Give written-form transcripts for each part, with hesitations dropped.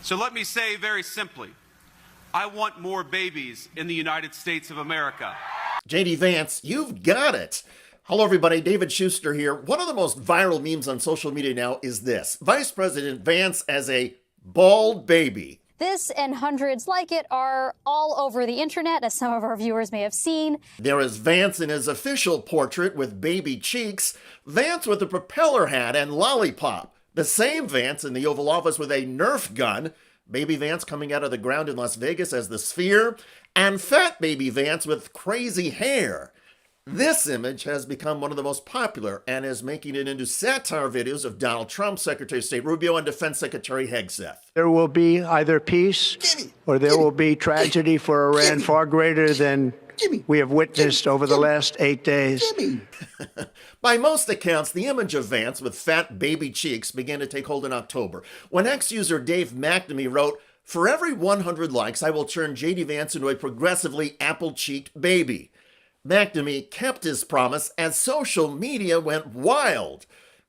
So let me say very simply, I want more babies in the United States of America. JD Vance, you've got it. Hello, everybody. David Shuster here. One of the most viral memes on social media now is this: Vice President Vance as a bald baby. This and hundreds like it are all over the internet, as some of our viewers may have seen. There is Vance in his official portrait with baby cheeks, Vance with a propeller hat and lollipop, the same Vance in the Oval Office with a Nerf gun, baby Vance coming out of the ground in Las Vegas as the Sphere, and fat baby Vance with crazy hair. This image has become one of the most popular and is making it into satire videos of Donald Trump, Secretary of State Rubio, and Defense Secretary Hegseth. There will be either peace or there will be tragedy for Iran far greater than we have witnessed over the last 8 days. By most accounts, the image of Vance with fat baby cheeks began to take hold in October, when ex-user Dave McNamee wrote, "For every 100 likes, I will turn JD Vance into a progressively apple-cheeked baby." McNamee kept his promise as social media went wild.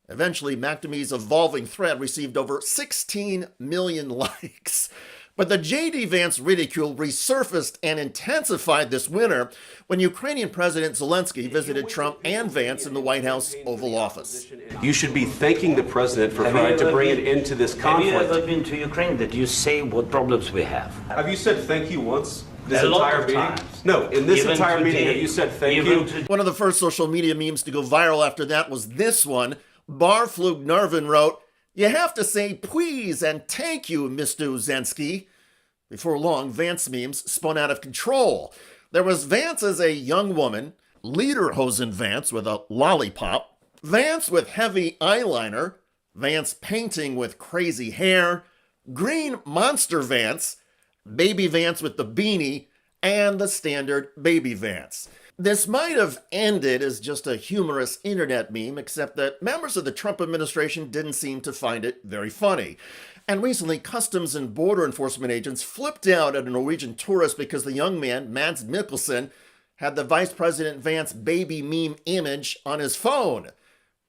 Eventually, McNamee's evolving thread received over 16 million likes. But the JD Vance ridicule resurfaced and intensified this winter when Ukrainian President Zelensky visited Trump and Vance in the White House Oval Office. You should be thanking the president for trying to bring it into this conflict. Have you ever been to Ukraine that you say what problems we have? Have you said thank you once? This A lot entire of meeting? times. No, in this Even entire meeting, today, have you said thank you? One of the first social media memes to go viral after that was this one. Barflug Narvin wrote, "You have to say please and thank you, Mr. Zelensky." Before long, Vance memes spun out of control. There was Vance as a young woman, Lederhosen Vance with a lollipop, Vance with heavy eyeliner, Vance painting with crazy hair, Green Monster Vance, Baby Vance with the beanie, and the standard Baby Vance. This might have ended as just a humorous internet meme, except that members of the Trump administration didn't seem to find it very funny. And recently, Customs and Border Enforcement agents flipped out at a Norwegian tourist because the young man, Mads Mikkelsen, had the Vice President Vance baby meme image on his phone.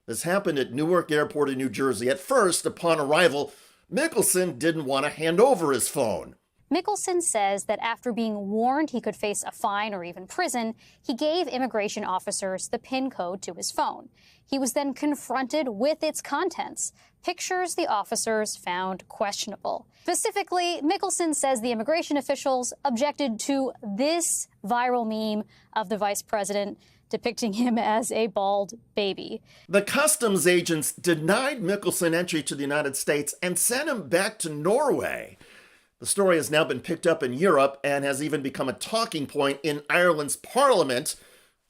This happened at Newark Airport in New Jersey. At first, upon arrival, Mikkelsen didn't want to hand over his phone. Mikkelsen says that after being warned he could face a fine or even prison, he gave immigration officers the PIN code to his phone. He was then confronted with its contents, pictures the officers found questionable. Specifically, Mikkelsen says the immigration officials objected to this viral meme of the vice president depicting him as a bald baby. The customs agents denied Mikkelsen entry to the United States and sent him back to Norway. The story has now been picked up in Europe and has even become a talking point in Ireland's parliament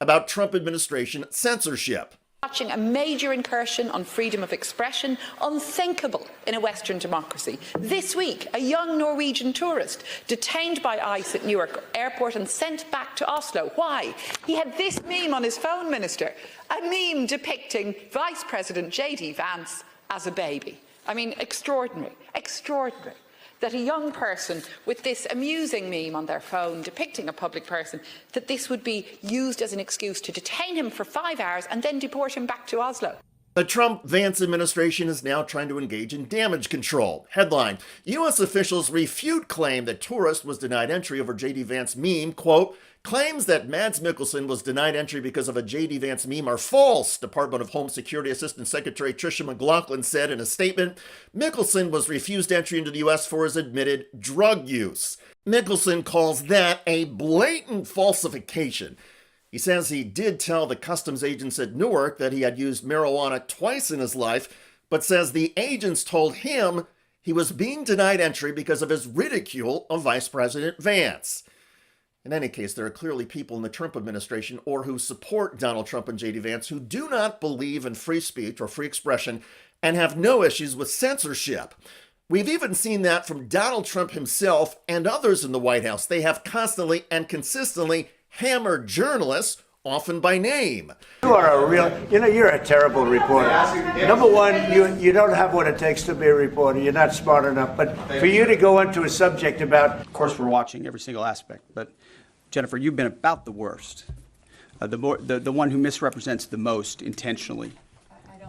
about Trump administration censorship. Watching a major incursion on freedom of expression, unthinkable in a Western democracy. This week, a young Norwegian tourist detained by ICE at Newark Airport and sent back to Oslo. Why? He had this meme on his phone, Minister. A meme depicting Vice President JD Vance as a baby. I mean, extraordinary, extraordinary. That a young person with this amusing meme on their phone depicting a public person, that this would be used as an excuse to detain him for 5 hours and then deport him back to Oslo. The Trump-Vance administration is now trying to engage in damage control. Headline: U.S. officials refute claim that tourist was denied entry over JD Vance meme. Quote, claims that Mads Mikkelsen was denied entry because of a JD Vance meme are false, Department of Home Security Assistant Secretary Tricia McLaughlin said in a statement. Mikkelsen was refused entry into the U.S. for his admitted drug use. Mikkelsen calls that a blatant falsification. He says he did tell the customs agents at Newark that he had used marijuana twice in his life, but says the agents told him he was being denied entry because of his ridicule of Vice President Vance. In any case, there are clearly people in the Trump administration or who support Donald Trump and JD Vance who do not believe in free speech or free expression and have no issues with censorship. We've even seen that from Donald Trump himself and others in the White House. They have constantly and consistently hammered journalists, often by name. You are a real, you're a terrible reporter. Number one, you don't have what it takes to be a reporter. You're not smart enough. But for you to go into a subject about... Of course, we're watching every single aspect. But, Jennifer, you've been about the worst. The one who misrepresents the most intentionally.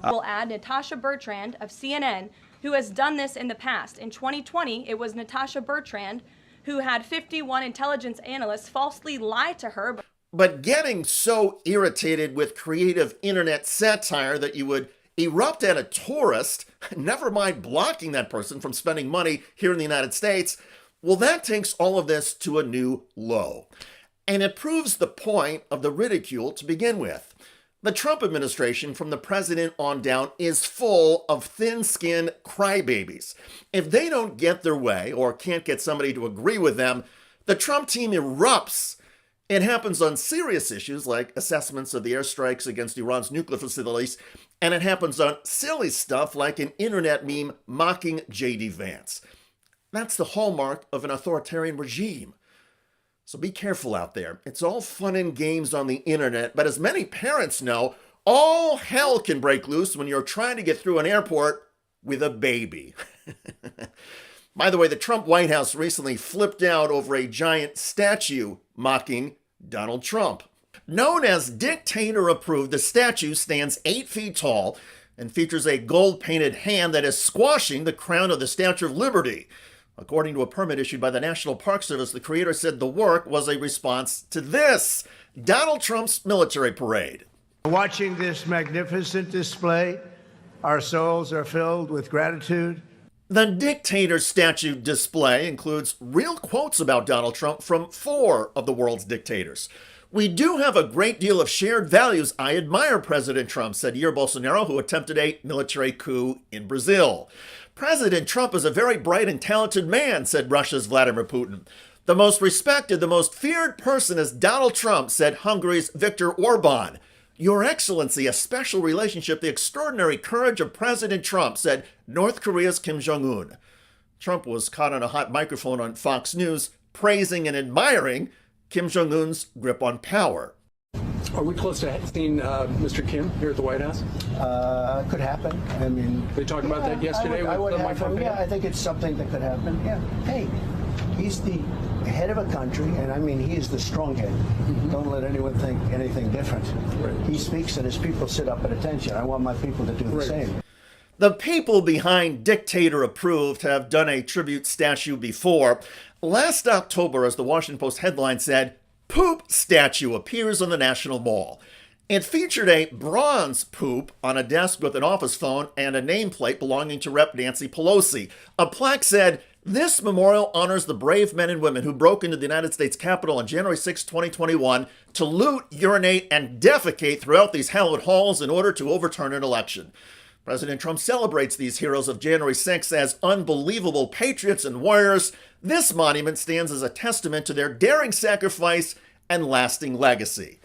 We'll add Natasha Bertrand of CNN, who has done this in the past. In 2020, it was Natasha Bertrand, who had 51 intelligence analysts falsely lie to her. But getting so irritated with creative internet satire that you would erupt at a tourist, never mind blocking that person from spending money here in the United States, well, that takes all of this to a new low. And it proves the point of the ridicule to begin with. The Trump administration, from the president on down, is full of thin-skinned crybabies. If they don't get their way or can't get somebody to agree with them, the Trump team erupts. It happens on serious issues like assessments of the airstrikes against Iran's nuclear facilities, and it happens on silly stuff like an internet meme mocking JD Vance. That's the hallmark of an authoritarian regime. So be careful out there. It's all fun and games on the internet, but as many parents know, all hell can break loose when you're trying to get through an airport with a baby. By the way, the Trump White House recently flipped out over a giant statue mocking Donald Trump. Known as dictator approved, the statue stands 8 feet tall and features a gold-painted hand that is squashing the crown of the Statue of Liberty. According to a permit issued by the National Park Service, the creator said the work was a response to this, Donald Trump's military parade. Watching this magnificent display, our souls are filled with gratitude. The dictator statue display includes real quotes about Donald Trump from 4 of the world's dictators. We do have a great deal of shared values. I admire President Trump, said Jair Bolsonaro, who attempted a military coup in Brazil. President Trump is a very bright and talented man, said Russia's Vladimir Putin. The most respected, the most feared person is Donald Trump, said Hungary's Viktor Orban. Your Excellency, a special relationship, the extraordinary courage of President Trump, said North Korea's Kim Jong-un. Trump was caught on a hot microphone on Fox News, praising and admiring Kim Jong-un's grip on power. Are we close to seeing Mr. Kim here at the White House? Could happen. I mean, They talked about that yesterday with Mike Pompeo? Yeah, I think it's something that could happen. Yeah. Hey, he's the head of a country, and I mean, he is the strong head. Don't let anyone think anything different. Right. He speaks and his people sit up at attention. I want my people to do the same. The people behind Dictator Approved have done a tribute statue before. Last October, as the Washington Post headline said, Poop statue appears on the National Mall. It featured a bronze poop on a desk with an office phone and a nameplate belonging to Rep. Nancy Pelosi. A plaque said, this memorial honors the brave men and women who broke into the United States Capitol on January 6, 2021 to loot, urinate, and defecate throughout these hallowed halls in order to overturn an election. President Trump celebrates these heroes of January 6 as unbelievable patriots and warriors. This monument stands as a testament to their daring sacrifice and lasting legacy.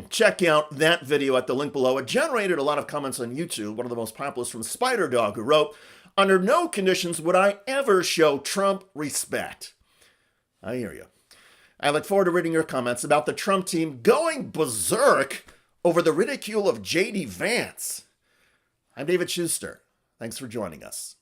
Check out that video at the link below. It generated a lot of comments on YouTube, one of the most populous from Spider Dog, who wrote, under no conditions would I ever show Trump respect. I hear you. I look forward to reading your comments about the Trump team going berserk over the ridicule of JD Vance. I'm David Shuster. Thanks for joining us.